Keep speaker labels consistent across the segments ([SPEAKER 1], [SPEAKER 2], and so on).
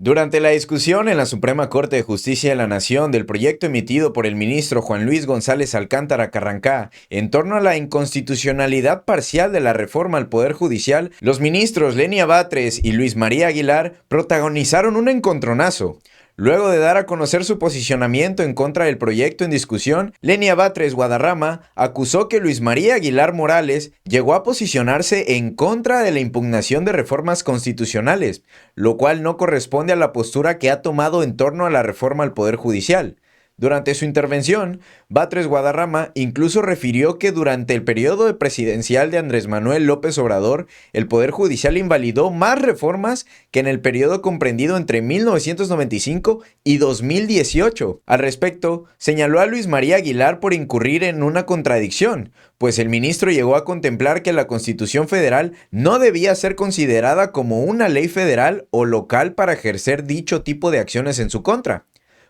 [SPEAKER 1] Durante la discusión en la Suprema Corte de Justicia de la Nación del proyecto emitido por el ministro Juan Luis González Alcántara Carrancá en torno a la inconstitucionalidad parcial de la reforma al Poder Judicial, los ministros Lenia Batres y Luis María Aguilar protagonizaron un encontronazo. Luego de dar a conocer su posicionamiento en contra del proyecto en discusión, Lenia Batres Guadarrama acusó que Luis María Aguilar Morales llegó a posicionarse en contra de la impugnación de reformas constitucionales, lo cual no corresponde a la postura que ha tomado en torno a la reforma al Poder Judicial. Durante su intervención, Batres Guadarrama incluso refirió que durante el periodo presidencial de Andrés Manuel López Obrador, el Poder Judicial invalidó más reformas que en el periodo comprendido entre 1995 y 2018. Al respecto, señaló a Luis María Aguilar por incurrir en una contradicción, pues el ministro llegó a contemplar que la Constitución Federal no debía ser considerada como una ley federal o local para ejercer dicho tipo de acciones en su contra.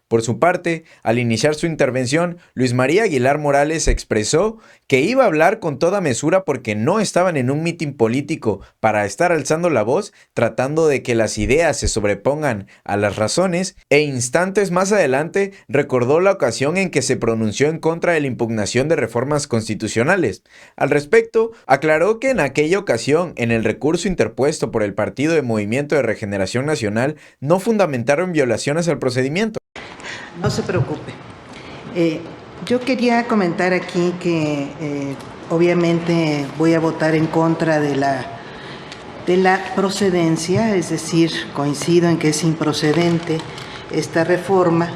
[SPEAKER 1] Por su parte, al iniciar su intervención, Luis María Aguilar Morales expresó que iba a hablar con toda mesura porque no estaban en un mitin político para estar alzando la voz, tratando de que las ideas se sobrepongan a las razones, e instantes más adelante recordó la ocasión en que se pronunció en contra de la impugnación de reformas constitucionales. Al respecto, aclaró que en aquella ocasión, en el recurso interpuesto por el Partido de Movimiento de Regeneración Nacional, no fundamentaron violaciones al procedimiento.
[SPEAKER 2] No se preocupe. Yo quería comentar aquí que obviamente voy a votar en contra de la procedencia, es decir, coincido en que es improcedente esta reforma,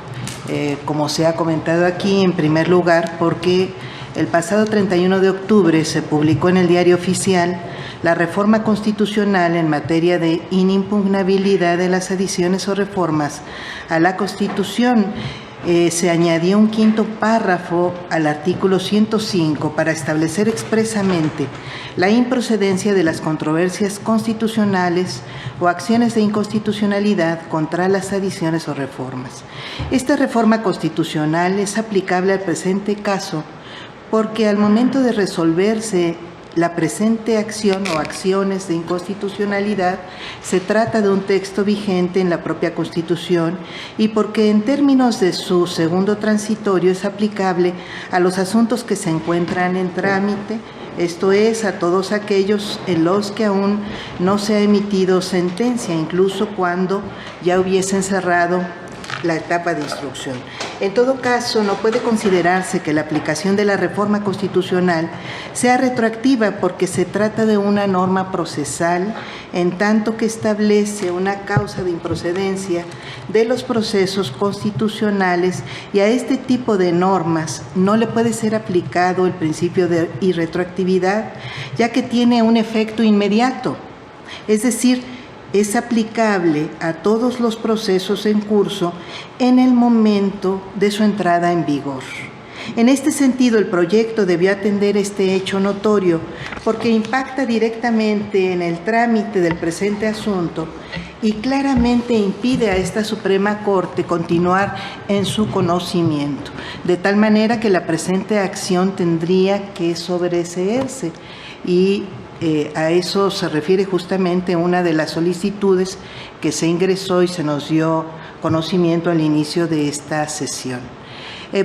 [SPEAKER 2] como se ha comentado aquí, en primer lugar, porque el pasado 31 de octubre se publicó en el Diario Oficial la reforma constitucional en materia de inimpugnabilidad de las adiciones o reformas a la Constitución. Se añadió un quinto párrafo al artículo 105 para establecer expresamente la improcedencia de las controversias constitucionales o acciones de inconstitucionalidad contra las adiciones o reformas. Esta reforma constitucional es aplicable al presente caso porque al momento de resolverse la presente acción o acciones de inconstitucionalidad se trata de un texto vigente en la propia Constitución y porque en términos de su segundo transitorio es aplicable a los asuntos que se encuentran en trámite, esto es, a todos aquellos en los que aún no se ha emitido sentencia, incluso cuando ya hubiesen cerrado la etapa de instrucción. En todo caso, no puede considerarse que la aplicación de la reforma constitucional sea retroactiva porque se trata de una norma procesal en tanto que establece una causa de improcedencia de los procesos constitucionales y a este tipo de normas no le puede ser aplicado el principio de irretroactividad ya que tiene un efecto inmediato, es decir, es aplicable a todos los procesos en curso en el momento de su entrada en vigor. En este sentido, el proyecto debió atender este hecho notorio porque impacta directamente en el trámite del presente asunto y claramente impide a esta Suprema Corte continuar en su conocimiento, de tal manera que la presente acción tendría que sobreseerse y a eso se refiere justamente una de las solicitudes que se ingresó y se nos dio conocimiento al inicio de esta sesión.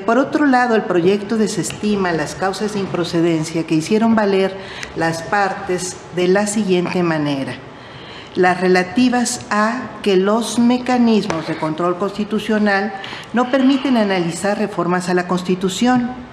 [SPEAKER 2] Por otro lado, el proyecto desestima las causas de improcedencia que hicieron valer las partes de la siguiente manera: las relativas a que los mecanismos de control constitucional no permiten analizar reformas a la Constitución.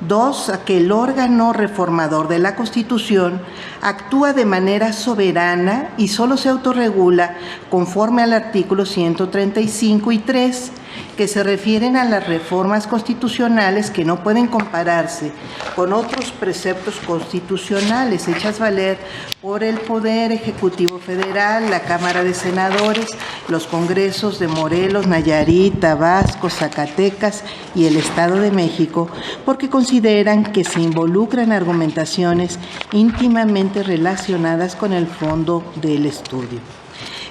[SPEAKER 2] 2, a que el órgano reformador de la Constitución actúa de manera soberana y solo se autorregula conforme al artículo 135 y 3, que se refieren a las reformas constitucionales que no pueden compararse con otros preceptos constitucionales hechas valer por el Poder Ejecutivo Federal, la Cámara de Senadores, los Congresos de Morelos, Nayarit, Tabasco, Zacatecas y el Estado de México, porque consideran que se involucran argumentaciones íntimamente relacionadas con el fondo del estudio.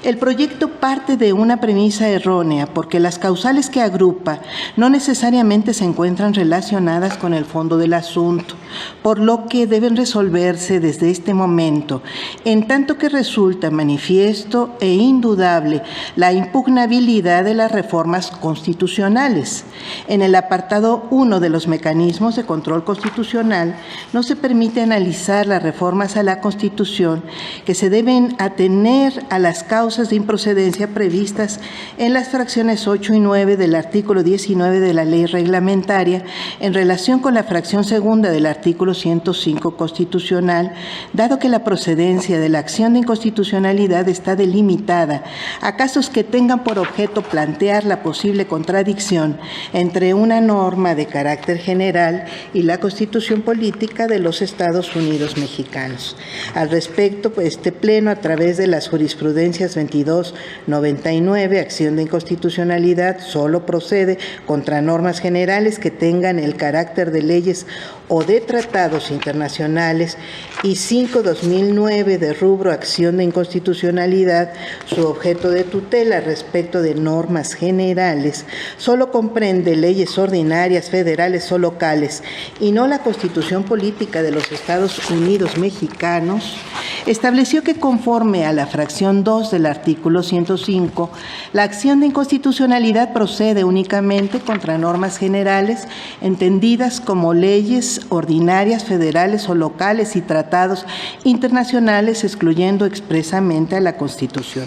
[SPEAKER 2] El proyecto parte de una premisa errónea porque las causales que agrupa no necesariamente se encuentran relacionadas con el fondo del asunto, por lo que deben resolverse desde este momento, en tanto que resulta manifiesto e indudable la impugnabilidad de las reformas constitucionales. En el apartado 1 de los mecanismos de control constitucional no se permite analizar las reformas a la Constitución que se deben atener a las causas de improcedencia previstas en las fracciones 8 y 9 del artículo 19 de la Ley Reglamentaria en relación con la fracción segunda del artículo 105 constitucional, dado que la procedencia de la acción de inconstitucionalidad está delimitada a casos que tengan por objeto plantear la posible contradicción entre una norma de carácter general y la Constitución política de los Estados Unidos mexicanos. Al respecto, este Pleno, a través de las jurisprudencias 2299, acción de inconstitucionalidad, solo procede contra normas generales que tengan el carácter de leyes o de tratados internacionales, y 5/2009 de rubro acción de inconstitucionalidad, su objeto de tutela respecto de normas generales solo comprende leyes ordinarias, federales o locales, y no la Constitución política de los Estados Unidos mexicanos, estableció que conforme a la fracción 2 del artículo 105, la acción de inconstitucionalidad procede únicamente contra normas generales entendidas como leyes ordinarias, federales o locales y tratados internacionales, excluyendo expresamente a la Constitución.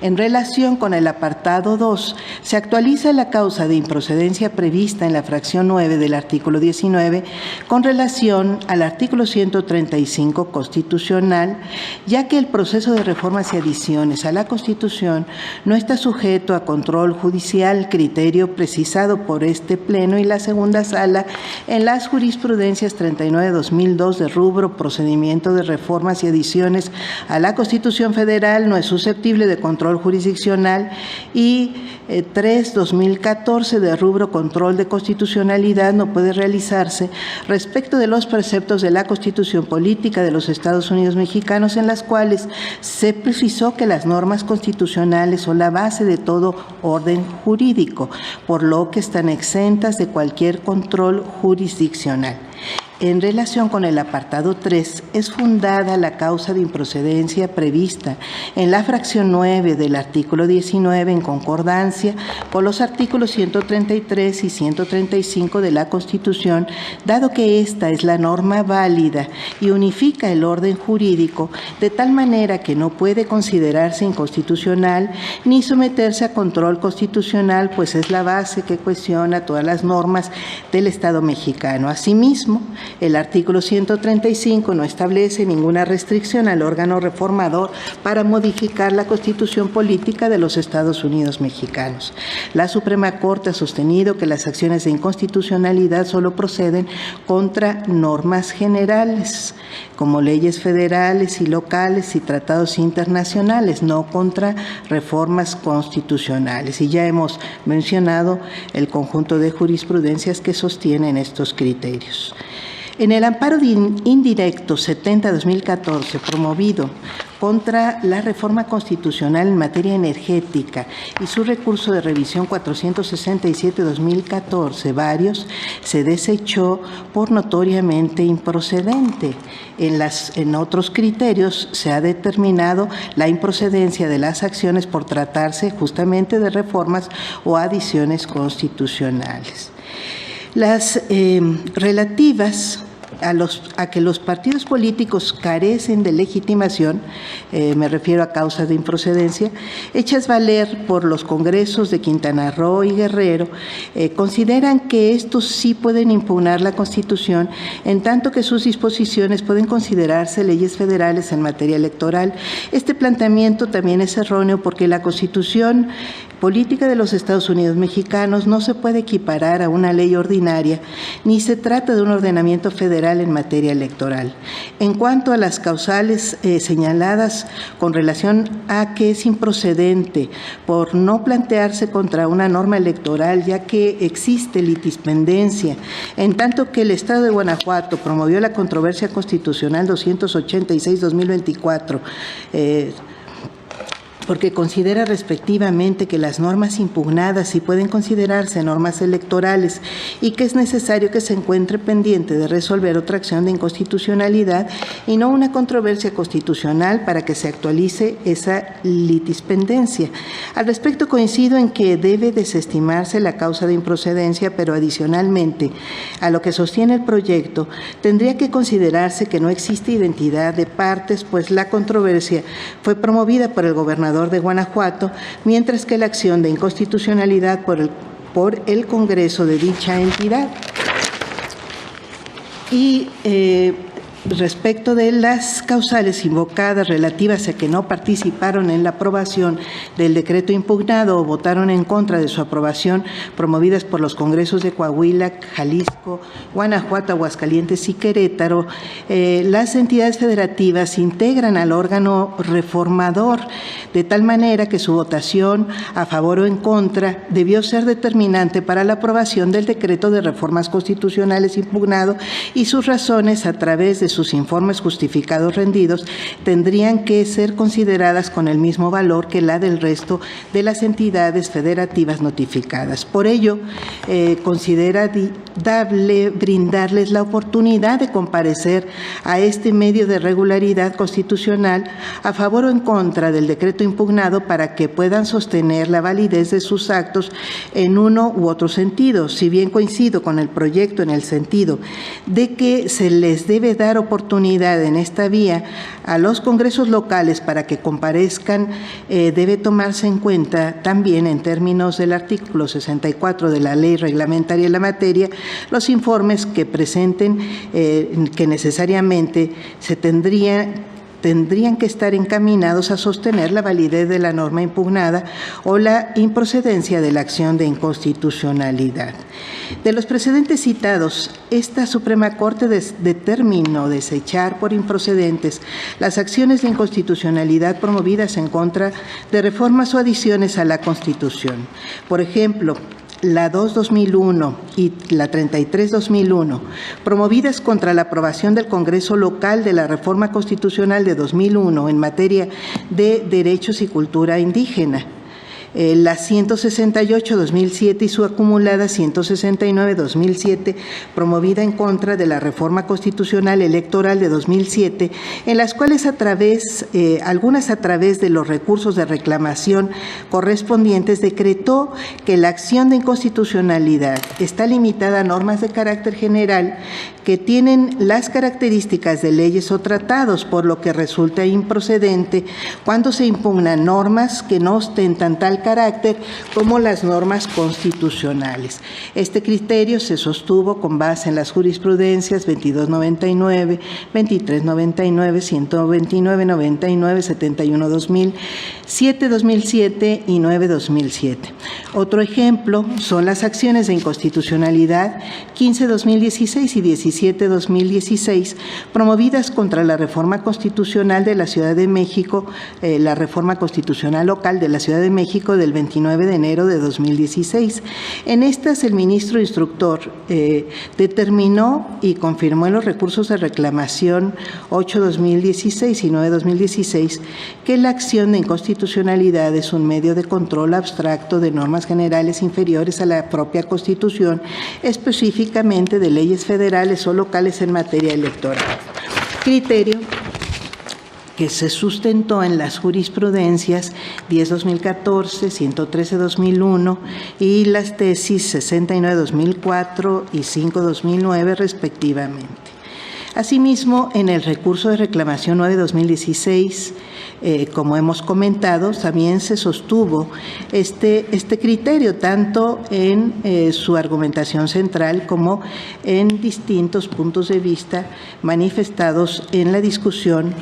[SPEAKER 2] En relación con el apartado 2, se actualiza la causa de improcedencia prevista en la fracción 9 del artículo 19 con relación al artículo 135 constitucional, ya que el proceso de reformas y adiciones a la Constitución no está sujeto a control judicial, criterio precisado por este Pleno y la segunda sala en las jurisprudencias 39/2002 de rubro procedimiento de reformas y adiciones a la Constitución Federal no es susceptible de control jurisdiccional, y 3/2014 de rubro control de constitucionalidad no puede realizarse respecto de los preceptos de la Constitución política de los Estados Unidos mexicanos, en las cuales se precisó que las normas constitucionales son la base de todo orden jurídico, por lo que están exentas de cualquier control jurisdiccional. En relación con el apartado 3, es fundada la causa de improcedencia prevista en la fracción 9 del artículo 19 en concordancia con los artículos 133 y 135 de la Constitución, dado que esta es la norma válida y unifica el orden jurídico de tal manera que no puede considerarse inconstitucional ni someterse a control constitucional, pues es la base que cuestiona todas las normas del Estado mexicano. Asimismo, el artículo 135 no establece ninguna restricción al órgano reformador para modificar la Constitución política de los Estados Unidos mexicanos. La Suprema Corte ha sostenido que las acciones de inconstitucionalidad solo proceden contra normas generales, como leyes federales y locales y tratados internacionales, no contra reformas constitucionales. Y ya hemos mencionado el conjunto de jurisprudencias que sostienen estos criterios. En el amparo indirecto 70/2014, promovido contra la reforma constitucional en materia energética y su recurso de revisión 467/2014, varios, se desechó por notoriamente improcedente. En otros criterios se ha determinado la improcedencia de las acciones por tratarse justamente de reformas o adiciones constitucionales. Las relativas a que los partidos políticos carecen de legitimación, me refiero a causas de improcedencia, hechas valer por los congresos de Quintana Roo y Guerrero, consideran que estos sí pueden impugnar la Constitución, en tanto que sus disposiciones pueden considerarse leyes federales en materia electoral. Este planteamiento también es erróneo porque la Constitución política de los Estados Unidos mexicanos no se puede equiparar a una ley ordinaria, ni se trata de un ordenamiento federal en materia electoral. En cuanto a las causales señaladas con relación a que es improcedente por no plantearse contra una norma electoral, ya que existe litispendencia, en tanto que el Estado de Guanajuato promovió la controversia constitucional 286/2024, porque considera respectivamente que las normas impugnadas sí pueden considerarse normas electorales y que es necesario que se encuentre pendiente de resolver otra acción de inconstitucionalidad y no una controversia constitucional para que se actualice esa litispendencia. Al respecto coincido en que debe desestimarse la causa de improcedencia, pero adicionalmente a lo que sostiene el proyecto, tendría que considerarse que no existe identidad de partes, pues la controversia fue promovida por el gobernador de Guanajuato, mientras que la acción de inconstitucionalidad por el Congreso de dicha entidad. Y respecto de las causales invocadas relativas a que no participaron en la aprobación del decreto impugnado o votaron en contra de su aprobación, promovidas por los congresos de Coahuila, Jalisco, Guanajuato, Aguascalientes y Querétaro, las entidades federativas integran al órgano reformador, de tal manera que su votación a favor o en contra debió ser determinante para la aprobación del decreto de reformas constitucionales impugnado, y sus razones, a través de sus informes justificados rendidos, tendrían que ser consideradas con el mismo valor que la del resto de las entidades federativas notificadas. Por ello, considera dable brindarles la oportunidad de comparecer a este medio de regularidad constitucional a favor o en contra del decreto impugnado, para que puedan sostener la validez de sus actos en uno u otro sentido. Si bien coincido con el proyecto en el sentido de que se les debe dar oportunidad en esta vía a los congresos locales para que comparezcan, debe tomarse en cuenta también, en términos del artículo 64 de la ley reglamentaria en la materia, los informes que presenten que necesariamente tendrían que estar encaminados a sostener la validez de la norma impugnada o la improcedencia de la acción de inconstitucionalidad. De los precedentes citados, esta Suprema Corte determinó desechar por improcedentes las acciones de inconstitucionalidad promovidas en contra de reformas o adiciones a la Constitución. Por ejemplo, la 2-2001 y la 33-2001, promovidas contra la aprobación del Congreso Local de la Reforma Constitucional de 2001 en materia de derechos y cultura indígena. La 168-2007 y su acumulada 169-2007, promovida en contra de la reforma constitucional electoral de 2007, en las cuales algunas a través de los recursos de reclamación correspondientes decretó que la acción de inconstitucionalidad está limitada a normas de carácter general que tienen las características de leyes o tratados, por lo que resulta improcedente cuando se impugnan normas que no ostentan tal carácter como las normas constitucionales. Este criterio se sostuvo con base en las jurisprudencias 2299, 2399, 12999, 71-2000, 7-2007 y 9-2007. Otro ejemplo son las acciones de inconstitucionalidad 15-2016 y 17-2016, promovidas contra la reforma constitucional de la Ciudad de México, la reforma constitucional local de la Ciudad de México del 29 de enero de 2016. En estas, el ministro instructor determinó y confirmó en los recursos de reclamación 8-2016 y 9-2016 que la acción de inconstitucionalidad es un medio de control abstracto de normas generales inferiores a la propia Constitución, específicamente de leyes federales o locales en materia electoral. Criterio que se sustentó en las jurisprudencias 10-2014, 113-2001 y las tesis 69-2004 y 5-2009 respectivamente. Asimismo, en el recurso de reclamación 9-2016, como hemos comentado, también se sostuvo este criterio, tanto en su argumentación central como en distintos puntos de vista manifestados en la discusión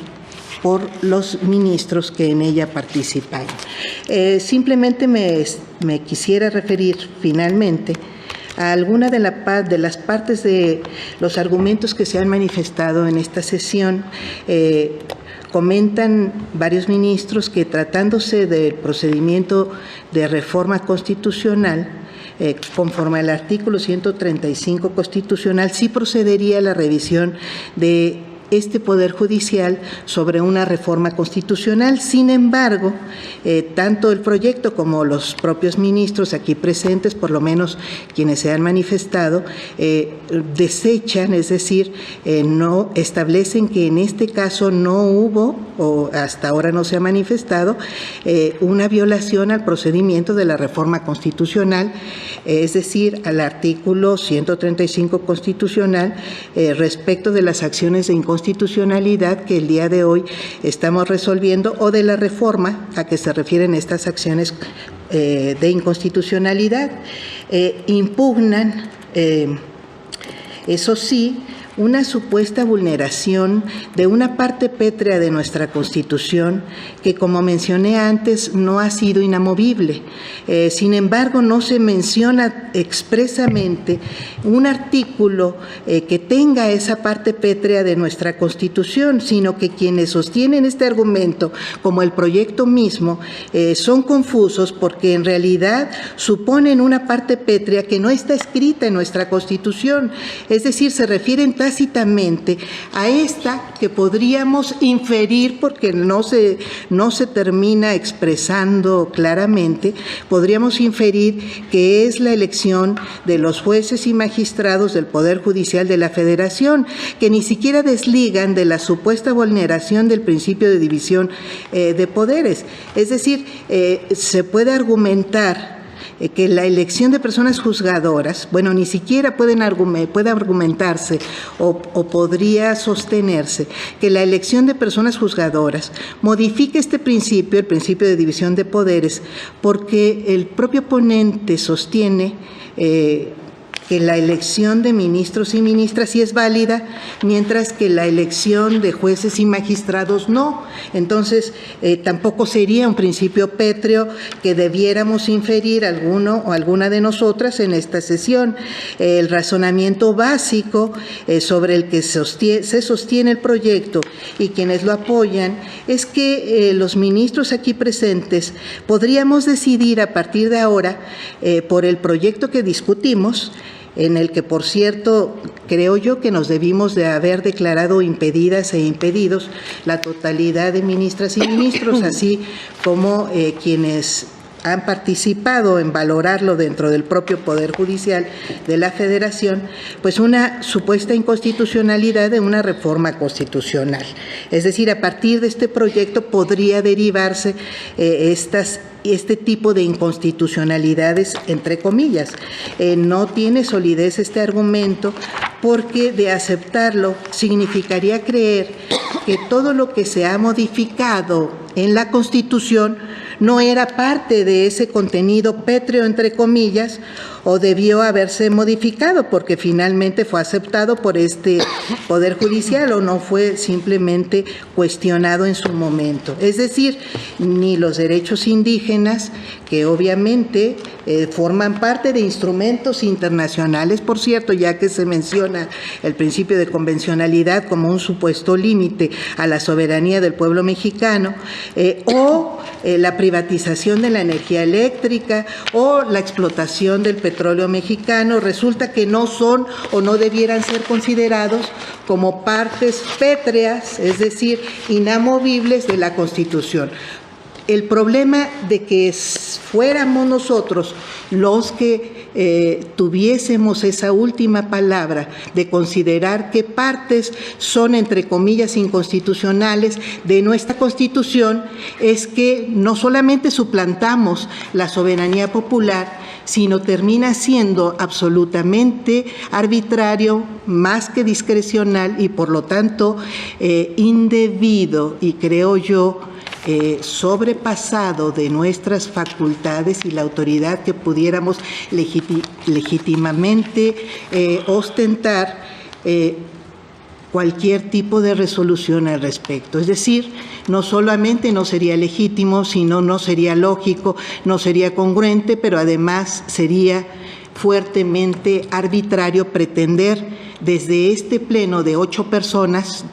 [SPEAKER 2] por los ministros que en ella participaron. Simplemente me quisiera referir finalmente a alguna de las partes de los argumentos que se han manifestado en esta sesión. Comentan varios ministros que, tratándose del procedimiento de reforma constitucional, conforme al artículo 135 constitucional, sí procedería a la revisión de este Poder Judicial sobre una reforma constitucional. Sin embargo, tanto el proyecto como los propios ministros aquí presentes, por lo menos quienes se han manifestado, desechan, es decir, no establecen que en este caso no hubo, o hasta ahora no se ha manifestado, una violación al procedimiento de la reforma constitucional, es decir, al artículo 135 constitucional respecto de las acciones de inconstitucionalidad que el día de hoy estamos resolviendo, o de la reforma a que se refieren estas acciones de inconstitucionalidad. Impugnan, eso sí, una supuesta vulneración de una parte pétrea de nuestra Constitución que, como mencioné antes, no ha sido inamovible. Sin embargo, no se menciona expresamente un artículo que tenga esa parte pétrea de nuestra Constitución, sino que quienes sostienen este argumento, como el proyecto mismo, son confusos porque en realidad suponen una parte pétrea que no está escrita en nuestra Constitución, es decir, se refieren tácitamente a esta que podríamos inferir, porque no se termina expresando claramente, podríamos inferir que es la elección de los jueces y magistrados del Poder Judicial de la Federación, que ni siquiera desligan de la supuesta vulneración del principio de división de poderes. Es decir, se puede argumentar que la elección de personas juzgadoras, bueno, ni siquiera puede argumentarse o podría sostenerse que la elección de personas juzgadoras modifique este principio, el principio de división de poderes, porque el propio ponente sostiene que la elección de ministros y ministras sí es válida, mientras que la elección de jueces y magistrados no. Entonces, tampoco sería un principio pétreo que debiéramos inferir alguno o alguna de nosotras en esta sesión. El razonamiento básico sobre el que se sostiene el proyecto y quienes lo apoyan es que los ministros aquí presentes podríamos decidir a partir de ahora por el proyecto que discutimos, en el que, por cierto, creo yo que nos debimos de haber declarado impedidas e impedidos la totalidad de ministras y ministros, así como quienes han participado en valorarlo dentro del propio Poder Judicial de la Federación, pues una supuesta inconstitucionalidad de una reforma constitucional. Es decir, a partir de este proyecto podría derivarse este tipo de inconstitucionalidades, entre comillas. No tiene solidez este argumento porque de aceptarlo significaría creer que todo lo que se ha modificado en la Constitución no era parte de ese contenido pétreo, entre comillas, o debió haberse modificado porque finalmente fue aceptado por este Poder Judicial o no fue simplemente cuestionado en su momento. Es decir, ni los derechos indígenas, que obviamente forman parte de instrumentos internacionales, por cierto, ya que se menciona el principio de convencionalidad como un supuesto límite a la soberanía del pueblo mexicano, o la privatización de la energía eléctrica o la explotación del petróleo mexicano, resulta que no son o no debieran ser considerados como partes pétreas, es decir, inamovibles de la Constitución. El problema de que fuéramos nosotros los que tuviésemos esa última palabra de considerar qué partes son, entre comillas, inconstitucionales de nuestra Constitución, es que no solamente suplantamos la soberanía popular, sino termina siendo absolutamente arbitrario, más que discrecional y por lo tanto indebido y, creo yo, sobrepasado de nuestras facultades y la autoridad que pudiéramos legítimamente ostentar cualquier tipo de resolución al respecto. Es decir, no solamente no sería legítimo, sino no sería lógico, no sería congruente, pero además sería fuertemente arbitrario pretender desde este pleno de 11 personas,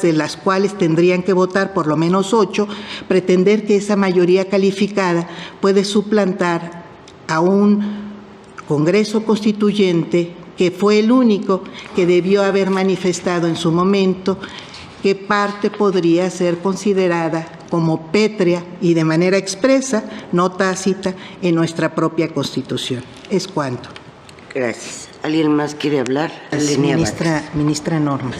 [SPEAKER 2] de las cuales tendrían que votar por lo menos 8, pretender que esa mayoría calificada puede suplantar a un Congreso Constituyente que fue el único que debió haber manifestado en su momento que parte podría ser considerada como pétrea y de manera expresa, no tácita, en nuestra propia Constitución. Es cuanto.
[SPEAKER 3] Gracias. ¿Alguien más quiere hablar?
[SPEAKER 2] Ministra Norma.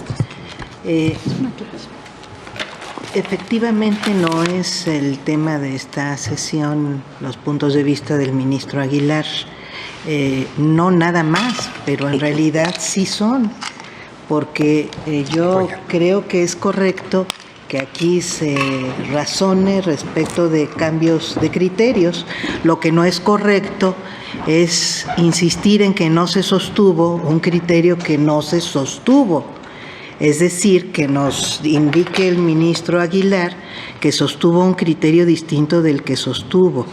[SPEAKER 2] Efectivamente no es el tema de esta sesión los puntos de vista del ministro Aguilar, no nada más, pero en realidad sí son, porque yo creo que es correcto que aquí se razone respecto de cambios de criterios. Lo que no es correcto es insistir en que no se sostuvo un criterio que no se sostuvo. Es decir, que nos indique el ministro Aguilar que sostuvo un criterio distinto del que sostuvo.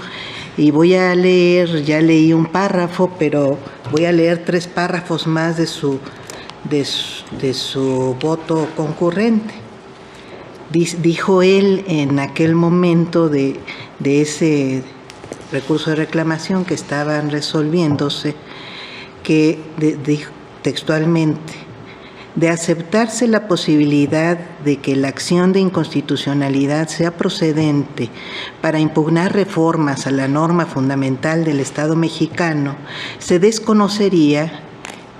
[SPEAKER 2] Y voy a leer, ya leí un párrafo, pero voy a leer 3 párrafos más de su voto concurrente. Dijo él en aquel momento de ese recurso de reclamación que estaban resolviéndose, que dijo textualmente: de aceptarse la posibilidad de que la acción de inconstitucionalidad sea procedente para impugnar reformas a la norma fundamental del Estado mexicano, se desconocería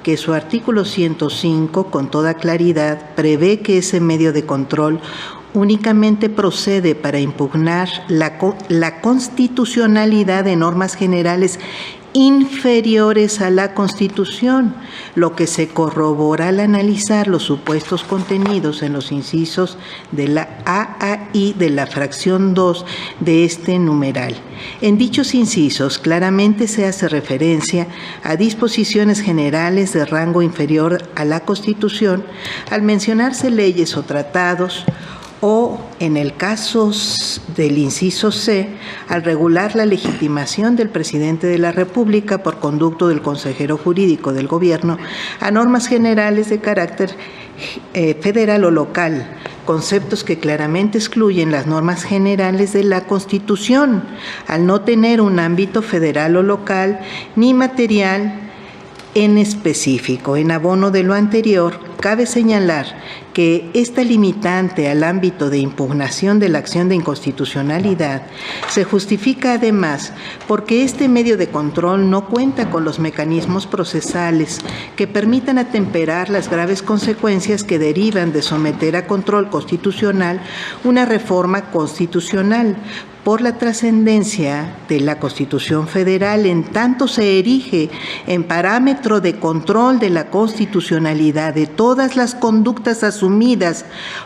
[SPEAKER 2] que su artículo 105, con toda claridad, prevé que ese medio de control únicamente procede para impugnar la constitucionalidad de normas generales inferiores a la Constitución, lo que se corrobora al analizar los supuestos contenidos en los incisos de la A a I de la fracción 2 de este numeral. En dichos incisos claramente se hace referencia a disposiciones generales de rango inferior a la Constitución al mencionarse leyes o tratados, o, en el caso del inciso C, al regular la legitimación del presidente de la República por conducto del consejero jurídico del Gobierno a normas generales de carácter federal o local, conceptos que claramente excluyen las normas generales de la Constitución, al no tener un ámbito federal o local ni material en específico. En abono de lo anterior, cabe señalar que esta limitante al ámbito de impugnación de la acción de inconstitucionalidad se justifica además porque este medio de control no cuenta con los mecanismos procesales que permitan atemperar las graves consecuencias que derivan de someter a control constitucional una reforma constitucional, por la trascendencia de la Constitución Federal, en tanto se erige en parámetro de control de la constitucionalidad de todas las conductas asumidas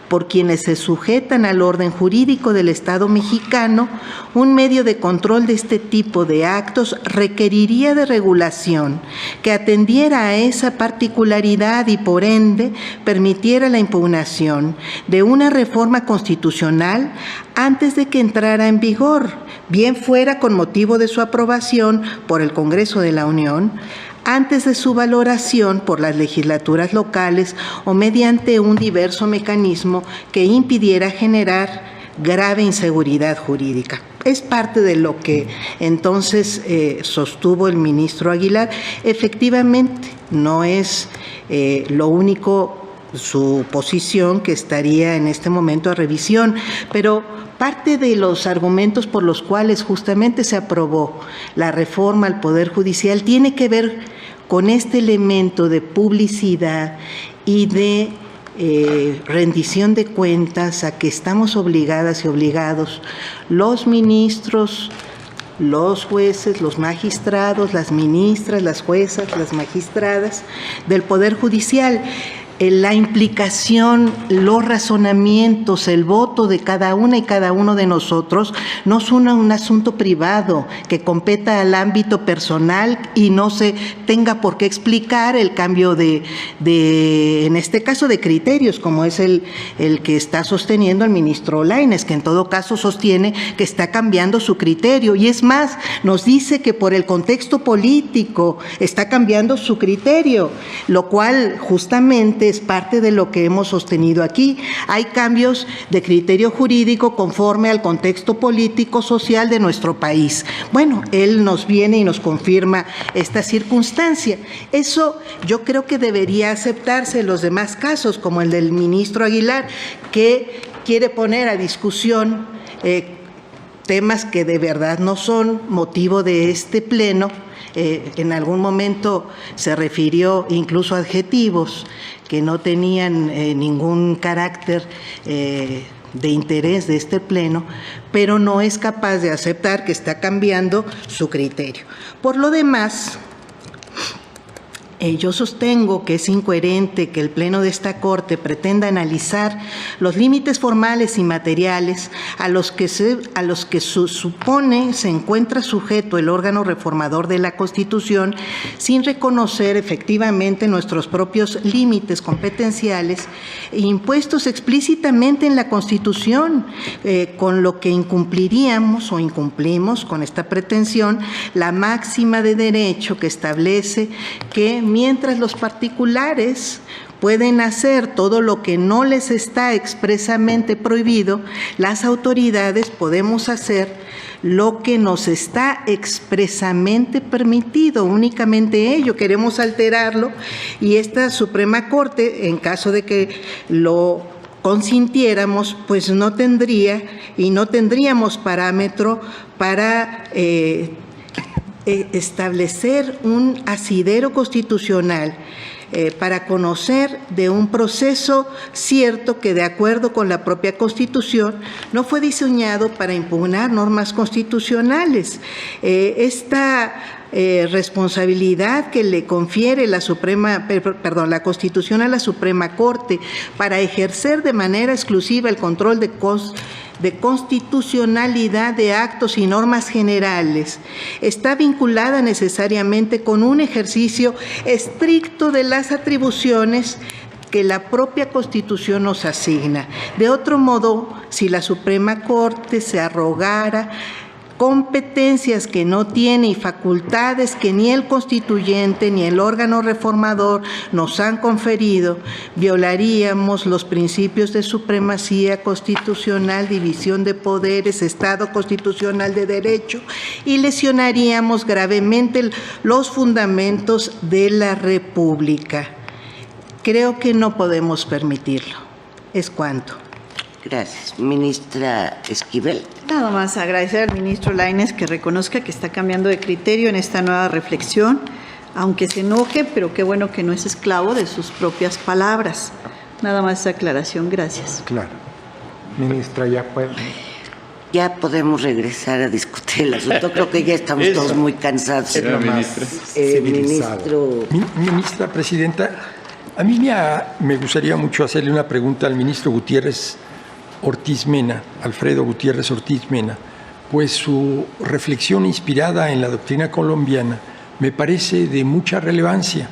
[SPEAKER 2] por quienes se sujetan al orden jurídico del Estado mexicano. Un medio de control de este tipo de actos requeriría de regulación que atendiera a esa particularidad y, por ende, permitiera la impugnación de una reforma constitucional antes de que entrara en vigor, bien fuera con motivo de su aprobación por el Congreso de la Unión, antes de su valoración por las legislaturas locales o mediante un diverso mecanismo que impidiera generar grave inseguridad jurídica. Es parte de lo que entonces sostuvo el ministro Aguilar. Efectivamente, no es lo único su posición que estaría en este momento a revisión, pero parte de los argumentos por los cuales justamente se aprobó la reforma al Poder Judicial tiene que ver con este elemento de publicidad y de rendición de cuentas a que estamos obligadas y obligados los ministros, los jueces, los magistrados, las ministras, las juezas, las magistradas del Poder Judicial. La implicación, los razonamientos, el voto de cada una y cada uno de nosotros no es un asunto privado que competa al ámbito personal y no se tenga por qué explicar el cambio en este caso, de criterios, como es el que está sosteniendo el ministro Lainez, que en todo caso sostiene que está cambiando su criterio. Y es más, nos dice que por el contexto político está cambiando su criterio, lo cual justamente es parte de lo que hemos sostenido aquí. Hay cambios de criterio jurídico conforme al contexto político, social de nuestro país. Bueno, él nos viene y nos confirma esta circunstancia. Eso yo creo que debería aceptarse en los demás casos, como el del ministro Aguilar, que quiere poner a discusión temas que de verdad no son motivo de este pleno. En algún momento se refirió incluso a adjetivos que no tenían ningún carácter de interés de este pleno, pero no es capaz de aceptar que está cambiando su criterio. Por lo demás, yo sostengo que es incoherente que el Pleno de esta Corte pretenda analizar los límites formales y materiales a los que se supone se encuentra sujeto el órgano reformador de la Constitución, sin reconocer efectivamente nuestros propios límites competenciales impuestos explícitamente en la Constitución, con lo que incumpliríamos o incumplimos con esta pretensión la máxima de derecho que establece que mientras los particulares pueden hacer todo lo que no les está expresamente prohibido, las autoridades podemos hacer lo que nos está expresamente permitido, únicamente ello. Queremos alterarlo y esta Suprema Corte, en caso de que lo consintiéramos, pues no tendría y no tendríamos parámetro para establecer un asidero constitucional para conocer de un proceso cierto que, de acuerdo con la propia Constitución, no fue diseñado para impugnar normas constitucionales. Esta responsabilidad que le confiere la Constitución a la Suprema Corte para ejercer de manera exclusiva el control de constitucionalidad de actos y normas generales está vinculada necesariamente con un ejercicio estricto de las atribuciones que la propia Constitución nos asigna. De otro modo, si la Suprema Corte se arrogara competencias que no tiene y facultades que ni el constituyente ni el órgano reformador nos han conferido, violaríamos los principios de supremacía constitucional, división de poderes, Estado constitucional de derecho y lesionaríamos gravemente los fundamentos de la República. Creo que no podemos permitirlo. Es cuanto.
[SPEAKER 3] Gracias. Ministra Esquivel.
[SPEAKER 4] Nada más agradecer al ministro Lainez que reconozca que está cambiando de criterio en esta nueva reflexión, aunque se enoje, pero qué bueno que no es esclavo de sus propias palabras. Nada más esa aclaración. Gracias.
[SPEAKER 5] Claro. Ministra, ya puede.
[SPEAKER 3] Ya podemos regresar a discutir el asunto. Creo que ya estamos todos muy cansados.
[SPEAKER 5] Ministra Presidenta, a mí me gustaría mucho hacerle una pregunta al ministro Gutiérrez Ortiz Mena, Alfredo Gutiérrez Ortiz Mena, pues su reflexión inspirada en la doctrina colombiana me parece de mucha relevancia.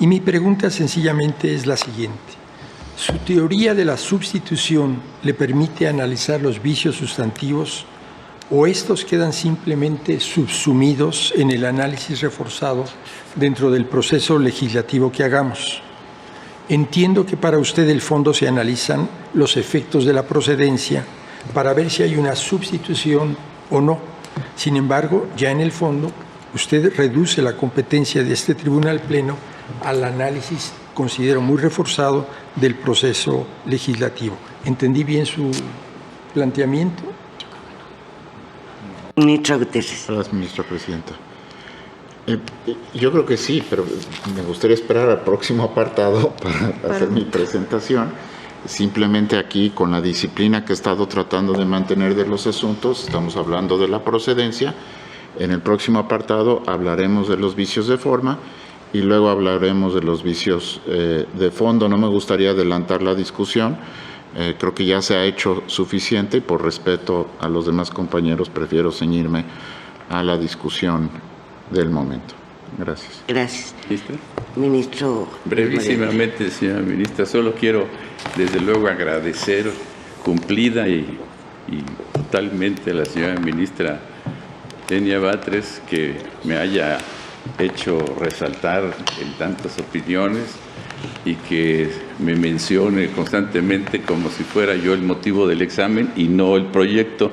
[SPEAKER 5] Y mi pregunta sencillamente es la siguiente. ¿Su teoría de la sustitución le permite analizar los vicios sustantivos o estos quedan simplemente subsumidos en el análisis reforzado dentro del proceso legislativo que hagamos? Entiendo que para usted el fondo se analizan los efectos de la procedencia para ver si hay una sustitución o no. Sin embargo, ya en el fondo, usted reduce la competencia de este Tribunal Pleno al análisis, considero muy reforzado, del proceso legislativo. ¿Entendí bien su planteamiento?
[SPEAKER 3] Ministro Gutiérrez.
[SPEAKER 6] Gracias, ministra presidenta. Yo creo que sí, pero me gustaría esperar al próximo apartado para hacer mi presentación. Simplemente aquí, con la disciplina que he estado tratando de mantener de los asuntos, estamos hablando de la procedencia. En el próximo apartado hablaremos de los vicios de forma y luego hablaremos de los vicios de fondo. No me gustaría adelantar la discusión. Creo que ya se ha hecho suficiente y por respeto a los demás compañeros prefiero ceñirme a la discusión del momento. Gracias.
[SPEAKER 3] Gracias.
[SPEAKER 7] ¿Ministra?
[SPEAKER 3] Ministro.
[SPEAKER 7] Brevísimamente, señora ministra, solo quiero desde luego agradecer cumplida y totalmente a la señora ministra Tenia Batres que me haya hecho resaltar en tantas opiniones y que me mencione constantemente como si fuera yo el motivo del examen y no el proyecto.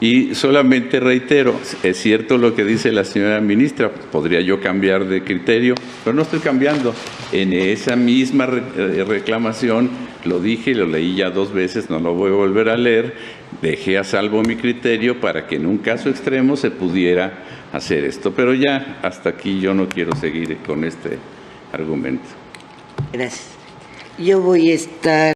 [SPEAKER 7] Y solamente reitero, es cierto lo que dice la señora ministra, podría yo cambiar de criterio, pero no estoy cambiando. En esa misma reclamación, lo dije y lo leí ya 2 veces, no lo voy a volver a leer, dejé a salvo mi criterio para que en un caso extremo se pudiera hacer esto. Pero ya hasta aquí yo no quiero seguir con este argumento.
[SPEAKER 3] Gracias. Yo voy a estar